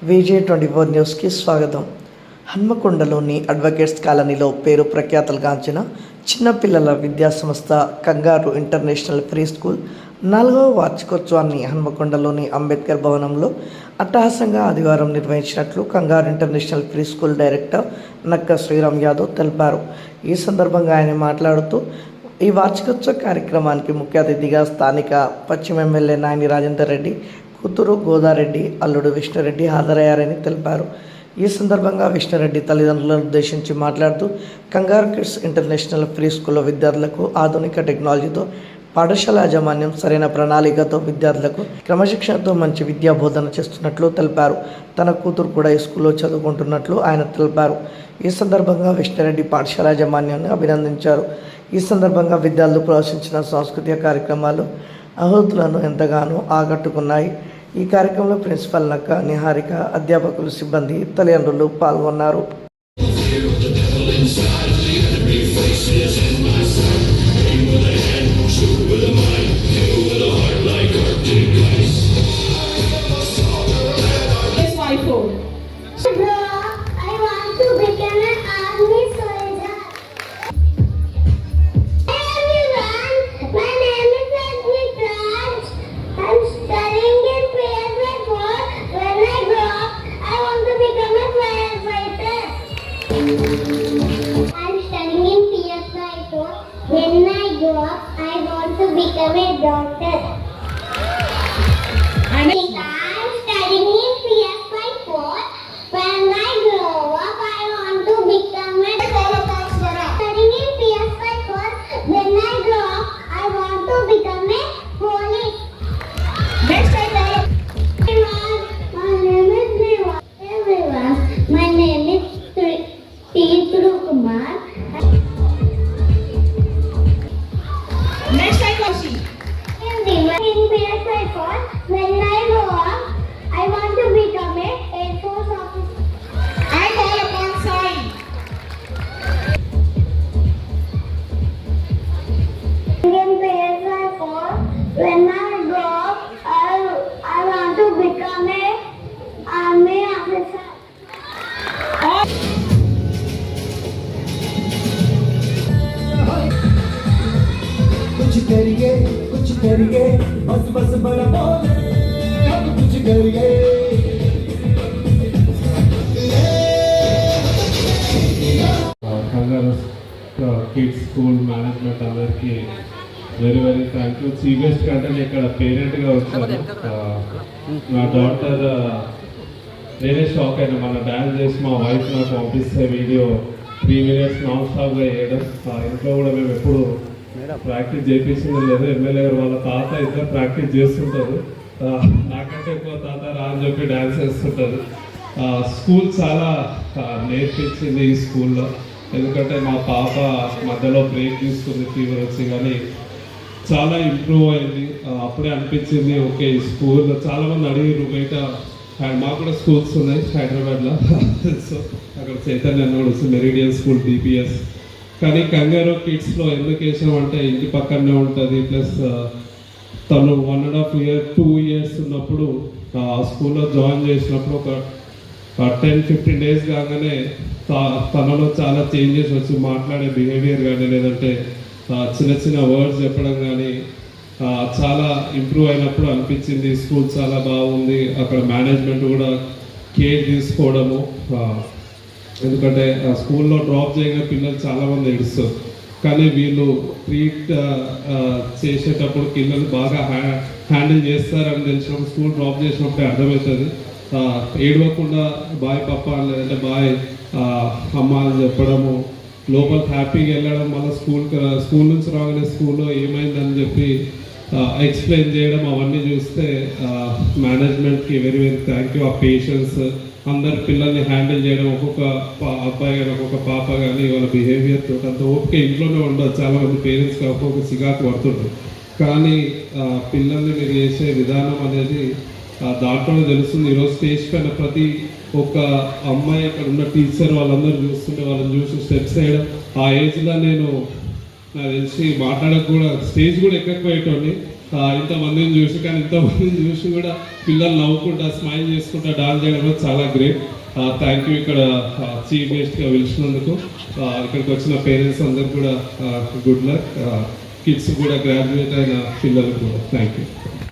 VJ24 న్యూస్కి స్వాగతం. హన్మకొండలోని advocates కాలనీలో పేరు ప్రఖ్యాతలుగాంచిన చిన్నపిల్లల విద్యాసంస్థ కంగారు ఇంటర్నేషనల్ ప్రీ స్కూల్ 4వ వార్షికోత్సవాన్ని హన్మకొండలోని అంబేద్కర్ భవనంలో అట్టహాసంగా ఆదివారం నిర్వహించినట్లు కంగారు ఇంటర్నేషనల్ ప్రీ స్కూల్ డైరెక్టర్ నక్క శ్రీరామ్ యాదవ్ తెలిపారు. ఈ సందర్భంగా ఆయన మాట్లాడుతూ ఈ వార్షికోత్సవ కార్యక్రమానికి ముఖ్య అతిథిగా స్థానిక పశ్చిమ ఎమ్మెల్యే నాయని రాజేందర్ రెడ్డి కూతురు గోదారెడ్డి, అల్లుడు విష్ణురెడ్డి హాజరయ్యారని తెలిపారు. ఈ సందర్భంగా విష్ణురెడ్డి తల్లిదండ్రులను ఉద్దేశించి మాట్లాడుతూ కంగారు కిడ్స్ ఇంటర్నేషనల్ ప్రీ స్కూల్లో విద్యార్థులకు ఆధునిక టెక్నాలజీతో పాఠశాల యాజమాన్యం సరైన ప్రణాళికతో విద్యార్థులకు క్రమశిక్షణతో మంచి విద్యా బోధన చేస్తున్నట్లు తెలిపారు. తన కూతురు కూడా ఈ స్కూల్లో చదువుకుంటున్నట్లు ఆయన తెలిపారు. ఈ సందర్భంగా విష్ణురెడ్డి పాఠశాల యాజమాన్యాన్ని అభినందించారు. ఈ సందర్భంగా విద్యార్థులు ప్రదర్శించిన సాంస్కృతిక కార్యక్రమాలు ఆహుతులను ఎంతగానో ఆకట్టుకున్నాయి. ఈ కార్యక్రమంలో ప్రిన్సిపల్ నక్క, నిహారిక, అధ్యాపకులు, సిబ్బంది, తల్లిదండ్రులు పాల్గొన్నారు. I'm studying in PS5. When I grow up, I want to become a doctor. I'm studying in PS5. When I grow up, I want to become a studying in PS5. When I grow up, I want to become a police. Next time, my name is Viva. Everyone, my name is Teetru Kumar. Next I Kaushi. In PS5, when I grow up, I want to become a Air Force officer. I call upon Sai. In PS5, when I grow up, I want to become a army officer. कुछ करिए बस बस बड़ा बोले हम कुछ करिए కంగారు కిడ్స్ స్కూల్ మేనేజ్మెంట్ అందరికీ వెరీ థ్యాంక్ యూ. సీరియస్ కంటే నేను ఇక్కడ పేరెంట్గా వచ్చాను. నా డాటర్ నేనే షాక్ అయినా. మన డ్యాన్స్ చేసి మా వైఫ్ నాకు పంపిస్తే వీడియో 3 minutes నాన్ స్టాప్గా వేయడం. ఇంట్లో కూడా మేము ఎప్పుడు ప్రాక్టీస్ చేయించింది లేదు. ఎమ్మెల్యే గారు వాళ్ళ తాత ఇద్దరు ప్రాక్టీస్ చేస్తుంటారు. నాకంటే ఎక్కువ తాత రా అని చెప్పి డ్యాన్స్ వేస్తుంటారు. స్కూల్ చాలా నేర్పించింది ఈ స్కూల్లో. ఎందుకంటే మా పాప మధ్యలో బ్రేక్ తీసుకుంది ఫీవర్ వచ్చి, కానీ చాలా ఇంప్రూవ్ అయింది. అప్పుడే అనిపించింది ఓకే ఈ స్కూల్ చాలామంది అడిగారు బయట. మాకు కూడా స్కూల్స్ ఉన్నాయి హైదరాబాద్లో. సో అక్కడ Chaitanya nodes meridian school DPS. కానీ కంగారు కిడ్స్లో ఎందుకు వేసామంటే ఇంటి పక్కనే ఉంటుంది. ప్లస్ తను 1.5 year 2 years ఉన్నప్పుడు స్కూల్లో జాయిన్ చేసినప్పుడు ఒక 10-15 days కాగానే తనలో చాలా చేంజెస్ వచ్చి మాట్లాడే బిహేవియర్ కానీ లేదంటే చిన్న చిన్న వర్డ్స్ చెప్పడం కానీ చాలా ఇంప్రూవ్ అయినప్పుడు అనిపించింది స్కూల్ చాలా బాగుంది. అక్కడ మేనేజ్మెంట్ కూడా కేర్ తీసుకోవడము. ఎందుకంటే స్కూల్లో డ్రాప్ చేయగా పిల్లలు చాలామంది ఏడుస్తారు, కానీ వీళ్ళు ట్రీట్ చేసేటప్పుడు పిల్లలు బాగా హ్యాండిల్ చేస్తారని తెలిసినప్పుడు స్కూల్ డ్రాప్ చేసినప్పుడు అర్థమవుతుంది. ఏడవకుండా బాయ్ పప్ప లేదంటే బాయ్ అమ్మ అని చెప్పడము, లోపల హ్యాపీగా వెళ్ళడం, మళ్ళీ స్కూల్ నుంచి రాగానే స్కూల్లో ఏమైందని చెప్పి ఎక్స్ప్లెయిన్ చేయడం, అవన్నీ చూస్తే మేనేజ్మెంట్కి వెరీ థ్యాంక్ యూ. ఆ పేషెన్స్, అందరు పిల్లల్ని హ్యాండిల్ చేయడం, ఒక్కొక్క అబ్బాయి కానీ ఒక్కొక్క పాప కానీ వాళ్ళ బిహేవియర్ తోటి అంత ఓకే ఇంట్లోనే ఉండదు. చాలామంది పేరెంట్స్కి ఒక్కొక్క సిగాకు పడుతుంటారు, కానీ పిల్లల్ని మీరు చేసే విధానం అనేది దాంట్లో తెలుస్తుంది. ఈరోజు స్టేజ్ పైన ప్రతి ఒక్క అమ్మాయి అక్కడ ఉన్న టీచర్ వాళ్ళందరూ చూస్తుంటే వాళ్ళని చూసి స్టెప్స్ వేయడం. ఆ ఏజ్లో నేను నాకు తెలిసి మాట్లాడక కూడా స్టేజ్ కూడా ఎక్కకపోయేటోని. ఇంతమందిని చూసి, కానీ ఇంతమందిని చూసి కూడా పిల్లలు నవ్వుకుంటా స్మైల్ చేసుకుంటా డాన్స్ చేయడం చాలా గ్రేట్. థ్యాంక్ యూ ఇక్కడ చీఫ్ గెస్ట్గా పిలిచినందుకు. ఇక్కడికి వచ్చిన పేరెంట్స్ అందరు కూడా గుడ్ లక్. కిడ్స్ కూడా గ్రాడ్యుయేట్ అయిన పిల్లలు కూడా థ్యాంక్ యూ.